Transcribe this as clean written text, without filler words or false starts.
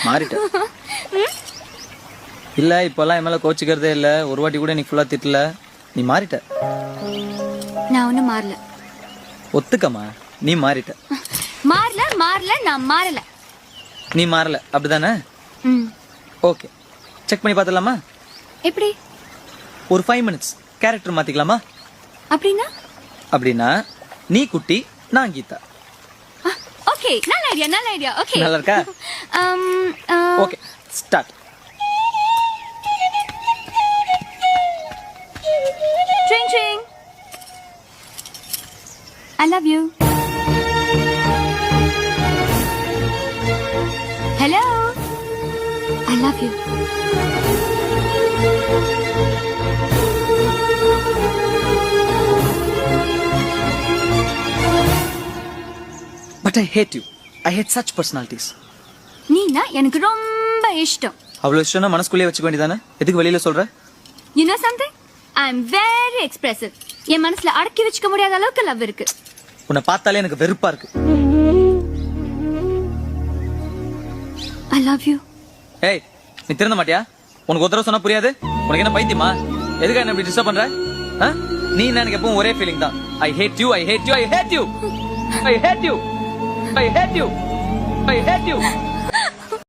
மாறிட்ட இல்ல இப்பெல்லாம் என் மேல கோச்சிக்கிறதே இல்ல. ஒரு வாட்டி கூட நீ ஃபுல்லா திட்டல. நீ மாறிட்ட. நான் ஒன்னும் மாறல. ஒத்துக்கமா, நீ மாறிட்ட. மாறல நான் மாறல. நீ மாறல அப்படிதானே? ஓகே, செக் பண்ணி பார்த்துடலாமா? எப்படி? ஒரு 5 minutes கேரக்டர் மாத்திக்கலாமா? அப்படின்னா நீ குட்டி, நான் கீதா. ஓகே, நல்ல ஐடியா. ஓகே, நல்லா இருக்கா? Okay, start. Drink drink. I love you. Hello. I love you. But I hate you. I hate such personalities. நீனா எனக்கு ரொம்ப இஷ்டம். அவ்வளவு இஷ்டம்னா மனசுக்குள்ளே வச்சுக்க வேண்டியதானே? எதுக்கு வெளியில சொல்ற? You know something? I am very expressive. என் மனசுல அடக்கி வச்சுக்க முடியாத அளவுக்கு லவ் இருக்கு. உன்னை பார்த்தாலே எனக்கு வெறுப்பா இருக்கு. I love you. ஏய், நீ திருந்த மாட்டியா? உனக்கு ஒரு தடவை சொன்னா புரியாது? உனக்கு என்ன பைத்தியமா? எதுக்கு என்ன இப்படி டிஸ்டர்ப் பண்ற? நீ எனக்கு எப்பவும் ஒரே ஃபீலிங் தான். I hate you, I hate you, I hate you. I hate you. I hate you. I hate you.